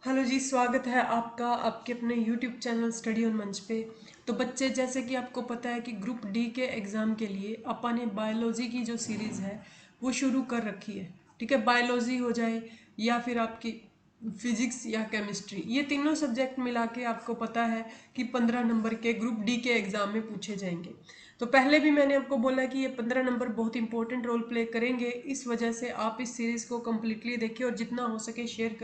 Hello जी, स्वागत है आपका आपके अपने यूट्यूब चैनल स्टडी ऑन मंच पे। तो बच्चे, जैसे कि आपको पता है कि ग्रुप डी के एग्ज़ाम के लिए अपन ने बायोलॉजी की जो सीरीज़ है वो शुरू कर रखी है। ठीक है, बायोलॉजी हो जाए या फिर आपकी फिजिक्स या केमिस्ट्री, ये तीनों सब्जेक्ट मिला के आपको पता है कि 15 नंबर के ग्रुप डी के एग्ज़ाम में पूछे जाएंगे। तो पहले भी मैंने आपको बोला कि ये 15 नंबर बहुत इंपॉर्टेंट रोल प्ले करेंगे, इस वजह से आप इस सीरीज़ को कम्प्लीटली देखें और जितना हो सके शेयर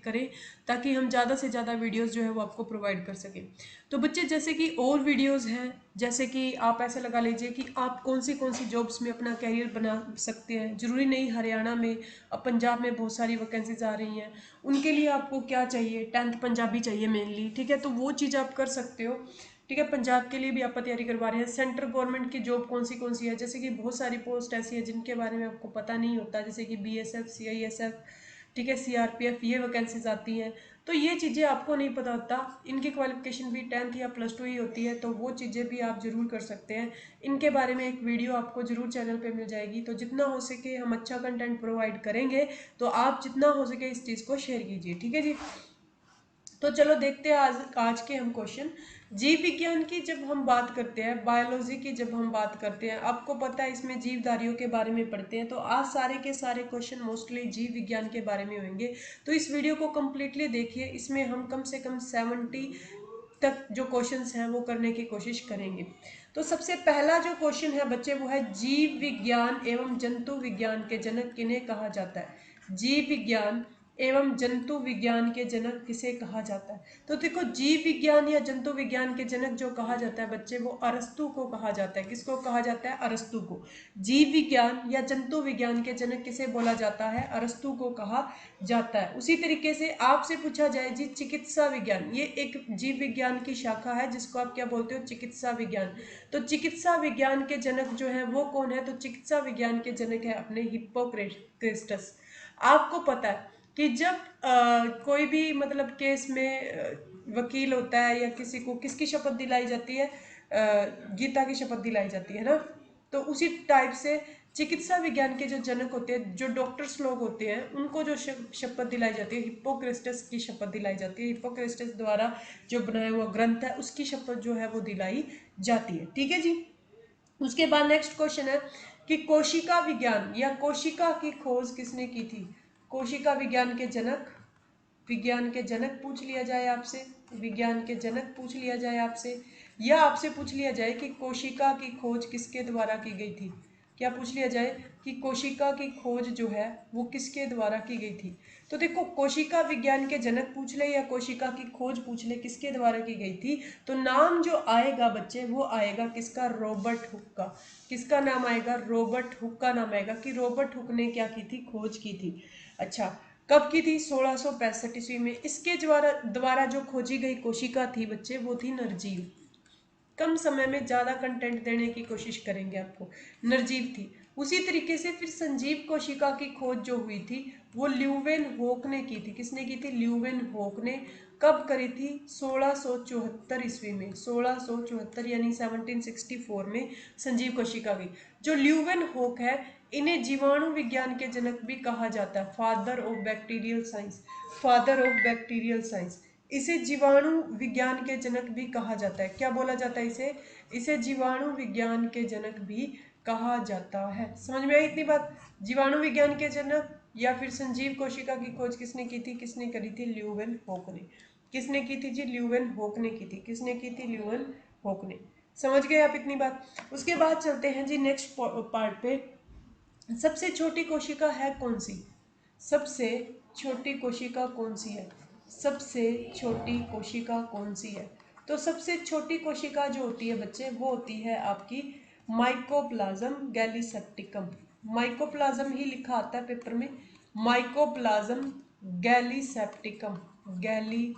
करें, ताकि हम ज़्यादा से ज़्यादा वीडियोस जो है वो आपको प्रोवाइड कर सकें। तो बच्चे, जैसे कि और वीडियोस हैं, जैसे कि आप ऐसे लगा लीजिए कि आप कौन सी जॉब्स में अपना कैरियर बना सकते हैं। ज़रूरी नहीं हरियाणा में, अब पंजाब में बहुत सारी वैकेंसीज आ रही हैं, उनके लिए आपको क्या चाहिए, 10th पंजाबी चाहिए मेनली। ठीक है, तो वो चीज़ आप कर सकते हो। ठीक है, पंजाब के लिए भी आप तैयारी करवा रहे हैं। सेंट्रल गवर्नमेंट की जॉब कौन सी है, जैसे कि बहुत सारी पोस्ट ऐसी है जिनके बारे में आपको पता नहीं होता, जैसे कि BSF, CISF, ठीक है, CRPF, ये वैकेंसीज आती हैं। तो ये चीज़ें आपको नहीं पता होता, इनकी क्वालिफिकेशन भी 10th या +2 ही होती है, तो वो चीज़ें भी आप जरूर कर सकते हैं। इनके बारे में एक वीडियो आपको जरूर चैनल पे मिल जाएगी। तो जितना हो सके हम अच्छा कंटेंट प्रोवाइड करेंगे, तो आप जितना हो सके इस चीज़ को शेयर कीजिए। ठीक है जी। तो चलो देखते हैं आज आज के हम क्वेश्चन। जीव विज्ञान की जब हम बात करते हैं, बायोलॉजी की जब हम बात करते हैं, आपको पता है इसमें जीवधारियों के बारे में पढ़ते हैं, तो आज सारे के सारे क्वेश्चन मोस्टली जीव विज्ञान के बारे में होंगे। तो इस वीडियो को कम्प्लीटली देखिए, इसमें हम कम से कम 70 तक जो क्वेश्चंस हैं वो करने की कोशिश करेंगे। तो सबसे पहला जो क्वेश्चन है बच्चे, वो है जीव विज्ञान एवं जंतु विज्ञान के जनक किन्हें कहा जाता है। जीव विज्ञान एवं जंतु विज्ञान के जनक किसे कहा जाता है। तो देखो, जीव विज्ञान या जंतु विज्ञान के जनक जो कहा जाता है बच्चे, वो अरस्तु को कहा जाता है। किसको कहा जाता है? अरस्तु को। जीव विज्ञान या जंतु विज्ञान के जनक किसे बोला जाता है? अरस्तु को कहा जाता है। उसी तरीके से आपसे पूछा जाए जी, चिकित्सा विज्ञान, ये एक जीव विज्ञान की शाखा है जिसको आप क्या बोलते हो? चिकित्सा विज्ञान। तो चिकित्सा विज्ञान के जनक जो है वो कौन है? तो चिकित्सा विज्ञान के जनक है अपने हिप्पोक्रेटस। आपको पता है कि जब कोई भी मतलब केस में वकील होता है या किसी को किसकी शपथ दिलाई जाती है? गीता की शपथ दिलाई जाती है ना। तो उसी टाइप से चिकित्सा विज्ञान के जो जनक होते हैं, जो डॉक्टर्स लोग होते हैं, उनको जो शपथ दिलाई जाती है, हिप्पोक्रेटस की शपथ दिलाई जाती है। हिप्पोक्रेटस द्वारा जो बनाया हुआ ग्रंथ है उसकी शपथ जो है वो दिलाई जाती है। ठीक है जी। उसके बाद नेक्स्ट क्वेश्चन है कि कोशिका विज्ञान या कोशिका की खोज किसने की थी? कोशिका विज्ञान के जनक पूछ लिया जाए आपसे, विज्ञान के जनक पूछ लिया जाए आपसे, या आपसे पूछ लिया जाए कि कोशिका की खोज किसके द्वारा की गई थी। क्या पूछ लिया जाए कि कोशिका की खोज जो है वो किसके द्वारा की गई थी। तो देखो, कोशिका विज्ञान के जनक पूछ ले या कोशिका की खोज पूछ ले किसके द्वारा की गई थी, तो नाम जो आएगा बच्चे वो आएगा किसका? रॉबर्ट हुक का। किसका नाम आएगा? रॉबर्ट हुक का नाम आएगा कि रॉबर्ट हुक ने क्या की थी? खोज की थी। अच्छा, कब की थी? 1665 ईस्वी में। इसके द्वारा जो खोजी गई कोशिका थी बच्चे, वो थी नरजीव। कम समय में ज्यादा कंटेंट देने की कोशिश करेंगे आपको। नरजीव थी। उसी तरीके से फिर संजीव कोशिका की खोज जो हुई थी वो ल्यूवेन होक ने की थी। किसने की थी? ल्यूवेन होक ने। कब करी थी? 1674 ईस्वी में। 1674 यानी 1764 में संजीव कोशिका की। जो ल्यूवेन होक है, इन्हें जीवाणु विज्ञान के जनक भी कहा जाता है। Father of bacterial science. Father of bacterial science. इसे जीवाणु विज्ञान के जनक भी कहा जाता है। क्या बोला जाता है इसे? इसे जीवाणु विज्ञान के जनक भी कहा जाता है। समझ में आई इतनी बात? जीवाणु विज्ञान के जनक या फिर संजीव कोशिका की खोज किसने की थी? किसने करी थी? ल्यूवेन होक ने। किसने की थी जी? ल्यूवेन होक ने की थी। किसने की थी? ल्यूवेन होक ने। समझ गए आप इतनी बात? उसके बाद चलते हैं जी नेक्स्ट पार्ट पे। सबसे छोटी कोशिका है कौन सी? सबसे छोटी कोशिका कौन सी है? सबसे छोटी कोशिका कौन सी है? तो सबसे छोटी कोशिका जो होती है बच्चे, वो होती है आपकी माइकोप्लाज्म गैलीसेप्टिकम। माइकोप्लाज्म ही लिखा आता है पेपर में, माइकोप्लाज्म गैलीसेप्टिकम। गैलीसेप्टिकम।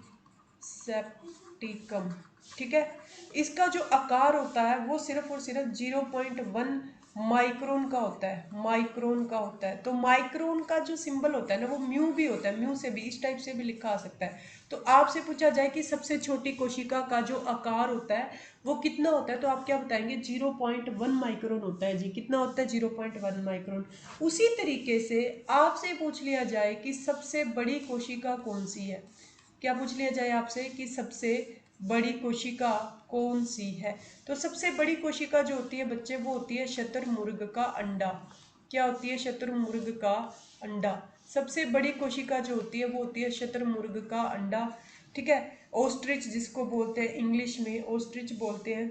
ठीक है। इसका जो आकार होता है वो सिर्फ और सिर्फ 0.1 माइक्रोन का होता है। माइक्रोन का होता है। तो माइक्रोन का जो सिंबल होता है ना, वो म्यू भी होता है। म्यू से भी इस टाइप से भी लिखा आ सकता है। तो आपसे पूछा जाए कि सबसे छोटी कोशिका का जो आकार होता है वो कितना होता है, तो आप क्या बताएंगे? 0.1 माइक्रोन होता है जी। कितना होता है? 0.1 माइक्रोन। उसी तरीके से आपसे पूछ लिया जाए कि सबसे बड़ी कोशिका कौन सी है, क्या पूछ लिया जाए आपसे कि सबसे बड़ी कोशिका कौन सी है? तो सबसे बड़ी कोशिका जो होती है बच्चे वो होती है शतुरमुर्ग का अंडा। क्या होती है? शतुरमुर्ग का अंडा। सबसे बड़ी कोशिका जो होती है वो होती है शतुरमुर्ग का अंडा। ठीक है, ऑस्ट्रिच जिसको बोलते हैं, इंग्लिश में ऑस्ट्रिच बोलते हैं।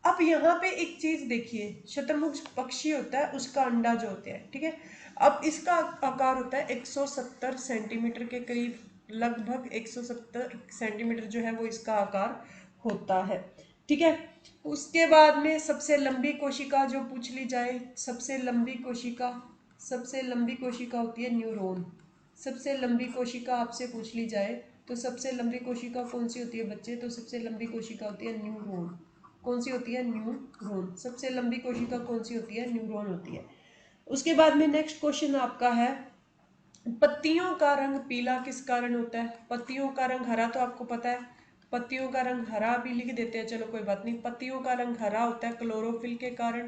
अब यहाँ पे एक चीज देखिए, शतुरमुर्ग पक्षी होता है उसका अंडा जो होता है, ठीक है। अब इसका आकार होता है 170 सेंटीमीटर के करीब, लगभग 170 सेंटीमीटर जो है वो इसका आकार होता है, ठीक है। उसके बाद में सबसे लंबी कोशिका जो पूछ ली जाए, सबसे लंबी कोशिका होती है न्यूरॉन। सबसे लंबी कोशिका आपसे पूछ ली जाए तो सबसे लंबी कोशिका कौन सी होती है बच्चे? तो सबसे लंबी कोशिका होती है न्यूरॉन। कौन सी होती है? न्यूरॉन। सबसे लंबी कोशिका कौन सी होती है? न्यूरॉन होती है। उसके बाद में नेक्स्ट क्वेश्चन आपका है, पत्तियों का रंग पीला किस कारण होता है? पत्तियों का रंग हरा तो आपको पता है, पत्तियों का रंग हरा भी लिख देते हैं, चलो कोई बात नहीं। पत्तियों का रंग हरा होता है क्लोरोफिल के कारण,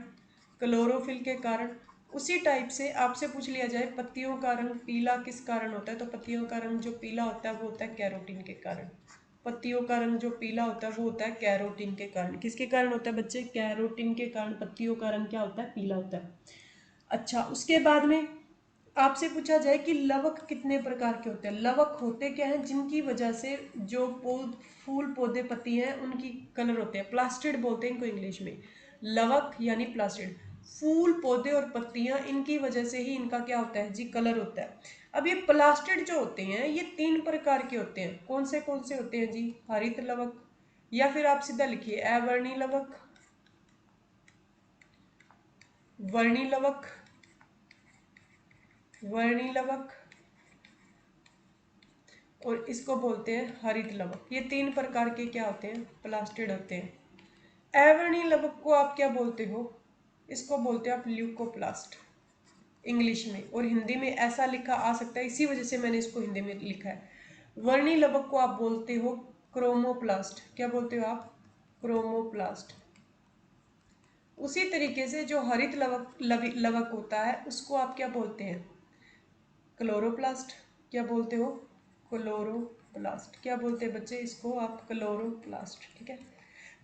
क्लोरोफिल के कारण। उसी टाइप से आपसे पूछ लिया जाए पत्तियों का रंग पीला किस कारण होता है, तो पत्तियों का रंग जो पीला होता है वो होता है कैरोटीन के कारण। पत्तियों का रंग जो पीला होता है वो होता है कैरोटीन के कारण। किसके कारण होता है बच्चे? कैरोटीन के कारण पत्तियों का रंग क्या होता है? पीला होता है। अच्छा, उसके बाद में आपसे पूछा जाए कि लवक कितने प्रकार के होते हैं? लवक होते क्या हैं? जिनकी वजह से जो फूल पौधे पत्ती हैं उनकी कलर होते हैं, प्लास्टिड बोलते हैं इनको इंग्लिश में। लवक यानी प्लास्टिड, फूल पौधे और पत्तियां, इनकी वजह से ही इनका क्या होता है जी? कलर होता है। अब ये प्लास्टिड जो होते हैं ये 3 प्रकार के होते हैं। कौन से होते हैं जी? हरित लवक, या फिर आप सीधा लिखिए अवर्णी लवक, वर्णी लवक, वर्णी लवक, और इसको बोलते हैं हरित लवक। ये 3 प्रकार के क्या होते हैं? प्लास्टिड होते हैं। अवर्णी लवक को आप क्या बोलते हो? इसको बोलते हैं आप ल्यूकोप्लास्ट इंग्लिश में, और हिंदी में ऐसा लिखा आ सकता है, इसी वजह से मैंने इसको हिंदी में लिखा है। वर्णी लवक को आप बोलते हो क्रोमोप्लास्ट। क्या बोलते हो आप? क्रोमोप्लास्ट। उसी तरीके से जो हरित लवक होता है उसको आप क्या बोलते हैं? क्लोरोप्लास्ट। क्या बोलते हो? क्लोरोप्लास्ट। क्या बोलते हैं बच्चे? इसको आप क्लोरोप्लास्ट, ठीक है।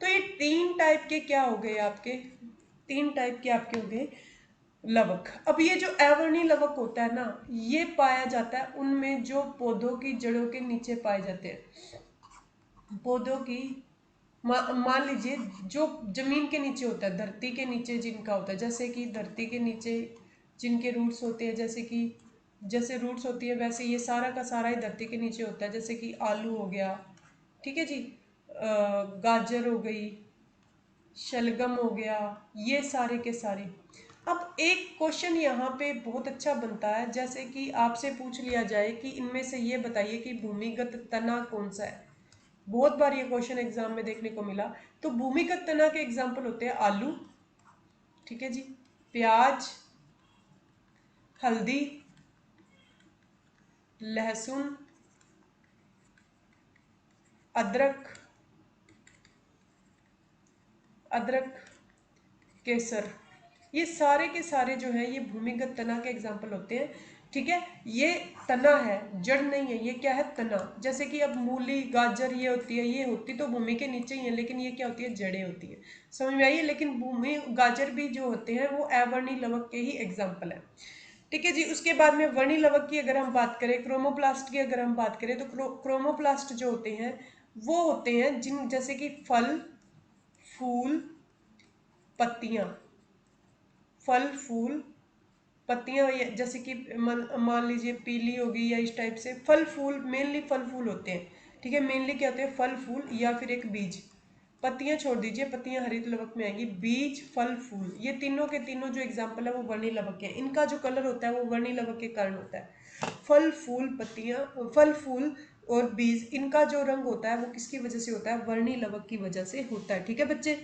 तो ये 3 टाइप के क्या हो गए आपके? 3 टाइप के आपके हो गए लवक। अब ये जो अवर्णी लवक होता है ना, ये पाया जाता है उनमें जो पौधों की जड़ों के नीचे पाए जाते हैं। पौधों की मान लीजिए जो जमीन के नीचे होता है, धरती के नीचे जिनका होता है, जैसे कि धरती के नीचे जिनके रूट्स होते हैं, जैसे रूट्स होती है वैसे ये सारा का सारा ही धरती के नीचे होता है। जैसे कि आलू हो गया, ठीक है जी, गाजर हो गई, शलगम हो गया, ये सारे के सारे। अब एक क्वेश्चन यहाँ पे बहुत अच्छा बनता है, जैसे कि आपसे पूछ लिया जाए कि इनमें से ये बताइए कि भूमिगत तना कौन सा है। बहुत बार ये क्वेश्चन एग्जाम में देखने को मिला। तो भूमिगत तना के एग्जाम्पल होते हैं आलू, ठीक है जी, प्याज, हल्दी, लहसुन, अदरक, अदरक, केसर। ये सारे के सारे जो है ये भूमिगत तना के एग्जाम्पल होते हैं, ठीक है। ये तना है, जड़ नहीं है, ये क्या है? तना। जैसे कि अब मूली, गाजर ये होती है, ये होती तो भूमि के नीचे ही है, लेकिन ये क्या होती है? जड़ें होती है। समझ में आई? लेकिन भूमि गाजर भी जो होते हैं वो अवर्णी लवक के ही एग्जाम्पल है, ठीक है जी। उसके बाद में वर्णी लवक की अगर हम बात करें, क्रोमोप्लास्ट की अगर हम बात करें, तो क्रोमोप्लास्ट जो होते हैं वो होते हैं जिन, जैसे कि फल, फूल, पत्तियां, फल, फूल, पत्तियां, जैसे कि मान लीजिए पीली होगी या इस टाइप से। फल फूल, मेनली फल फूल होते हैं, ठीक है। मेनली क्या होते हैं? फल फूल या फिर एक बीज। पत्तियां छोड़ दीजिए, पत्तियां हरित लवक में आएंगी। बीज, फल, फूल, ये तीनों के तीनों जो एग्जाम्पल है वो वर्णी लवक के। इनका जो कलर होता है वो वर्णी लवक के कारण होता है। फल फूल पत्तियां, फल फूल और बीज, इनका जो रंग होता है वो किसकी वजह से होता है? वर्णी लवक की वजह से होता है, ठीक है बच्चे।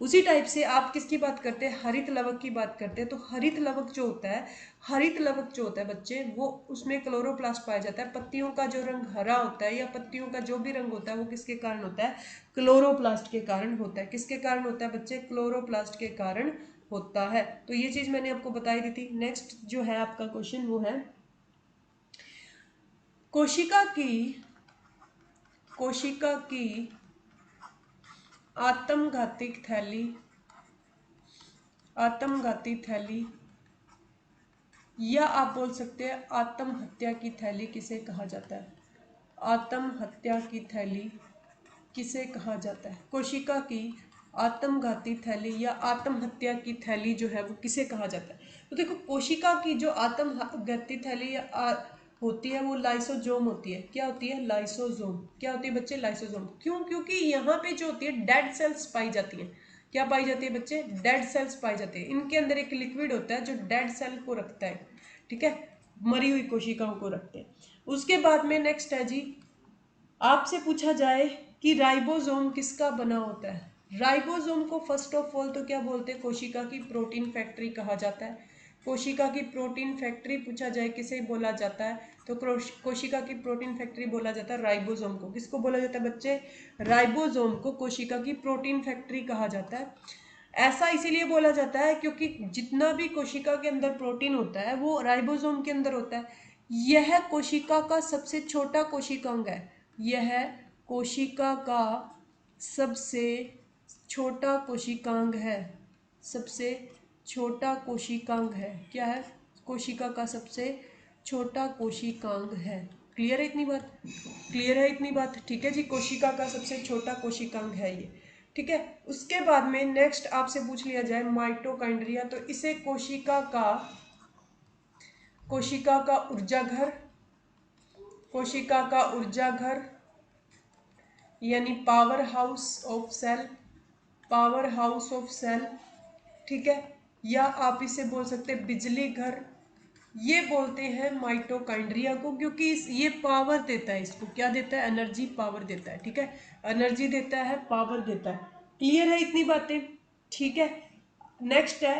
उसी टाइप से आप किसकी बात करते हैं? हरित लवक की बात करते हैं। तो हरित लवक जो होता है, हरित लवक जो होता है बच्चे, वो उसमें क्लोरोप्लास्ट पाया जाता है। पत्तियों का जो रंग हरा होता है या पत्तियों का जो भी रंग होता है वो किसके कारण होता है? क्लोरोप्लास्ट के कारण होता है। किसके कारण होता है बच्चे? क्लोरोप्लास्ट के कारण होता है। तो ये चीज मैंने आपको बताई दी थी। नेक्स्ट जो है आपका क्वेश्चन वो है, कोशिका की कोशिका की आत्मघाती थैली या आप बोल सकते हैं आत्महत्या की थैली किसे कहा जाता है? आत्महत्या की थैली किसे कहा जाता है? कोशिका की आत्मघाती थैली या आत्महत्या की थैली जो है वो किसे कहा जाता है? तो देखो, कोशिका की जो आत्मघाती थैली होती है वो लाइसोजोम होती है। क्या होती है? लाइसोजोम। क्या होती है बच्चे? लाइसोजोम। क्यों? क्योंकि यहाँ पे जो होती है डेड सेल्स पाई जाती हैं। क्या पाई जाती है बच्चे? डेड सेल्स पाई जाती है। इनके अंदर एक लिक्विड होता है जो डेड सेल को रखता है, ठीक है, मरी हुई कोशिकाओं को रखते हैं। उसके बाद में नेक्स्ट है जी, आपसे पूछा जाए कि राइबोसोम किसका बना होता है? राइबोसोम को फर्स्ट ऑफ ऑल तो क्या बोलते हैं? कोशिका की प्रोटीन फैक्ट्री कहा जाता है। कोशिका की प्रोटीन फैक्ट्री पूछा जाए किसे बोला जाता है, तो कोशिका की प्रोटीन फैक्ट्री बोला जाता है राइबोसोम को। किसको बोला जाता है बच्चे? राइबोसोम को कोशिका की प्रोटीन फैक्ट्री कहा जाता है। ऐसा इसीलिए बोला जाता है क्योंकि जितना भी कोशिका के अंदर प्रोटीन होता है वो राइबोसोम के अंदर होता है। यह कोशिका का सबसे छोटा कोशिकांग है। यह कोशिका का सबसे छोटा कोशिकांग है। सबसे छोटा कोशिकांग है। क्या है? कोशिका का सबसे छोटा कोशिकांग है। क्लियर है इतनी बात? क्लियर है इतनी बात? ठीक है जी, कोशिका का सबसे छोटा कोशिकांग है ये, ठीक है। उसके बाद में नेक्स्ट आपसे पूछ लिया जाए माइटोकांड्रिया, तो इसे कोशिका का ऊर्जा घर यानी पावर हाउस ऑफ सेल, ठीक है, या आप इसे बोल सकते हैं बिजली घर। ये बोलते हैं माइटोकांड्रिया को क्योंकि ये पावर देता है। इसको क्या देता है? एनर्जी, पावर देता है, ठीक है। एनर्जी देता है, पावर देता है। क्लियर है इतनी बातें? ठीक है। नेक्स्ट है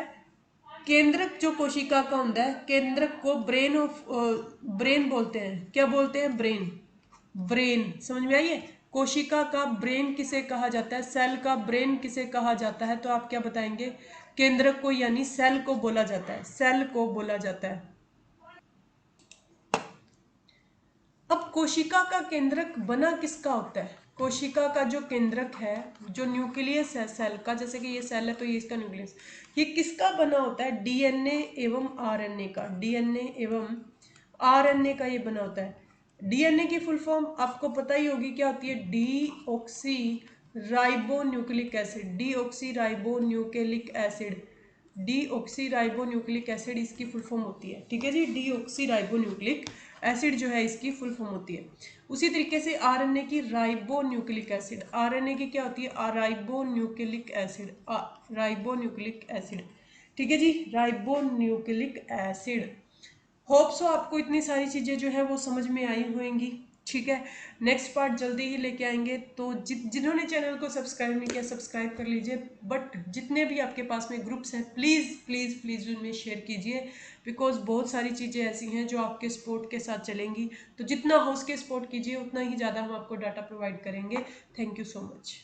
केंद्रक। जो कोशिका का होता है केंद्रक को ब्रेन बोलते हैं। क्या बोलते हैं? ब्रेन। समझ में आई है? कोशिका का ब्रेन किसे कहा जाता है? सेल का ब्रेन किसे कहा जाता है? तो आप क्या बताएंगे? केंद्रक को यानी सेल को बोला जाता है। सेल को बोला जाता है। अब कोशिका का केंद्रक बना किसका होता है? कोशिका का जो केंद्रक है, जो न्यूक्लियस है सेल का, जैसे कि ये सेल है तो ये इसका न्यूक्लियस, ये किसका बना होता है? डीएनए एवं आरएनए का। डीएनए एवं आरएनए का ये बना होता है। डीएनए की फुल फॉर्म आपको पता ही होगी, क्या होती है? Deoxy ribonucleic acid. Deoxy ribonucleic acid. Deoxy ribonucleic acid इसकी फुल फॉर्म होती है, ठीक है जी। डीऑक्सी राइबोन्यूक्लिक एसिड जो है इसकी फुल फॉर्म होती है। उसी तरीके से आरएनए की राइबोन्यूक्लिक एसिड। आरएनए की क्या होती है? Ribonucleic acid. राइबोन्यूक्लिक एसिड, ठीक है जी, राइबोन्यूक्लिक एसिड। होप सो आपको इतनी सारी चीज़ें जो है वो समझ में आई होंगी, ठीक है। नेक्स्ट पार्ट जल्दी ही लेके आएंगे, तो जिन्होंने चैनल को सब्सक्राइब नहीं किया सब्सक्राइब कर लीजिए। बट जितने भी आपके पास में ग्रुप्स हैं प्लीज़ प्लीज़ प्लीज़ उनमें शेयर कीजिए, बिकॉज बहुत सारी चीज़ें ऐसी हैं जो आपके सपोर्ट के साथ चलेंगी। तो जितना हो उसके सपोर्ट कीजिए, उतना ही ज़्यादा हम आपको डाटा प्रोवाइड करेंगे। Thank you so much.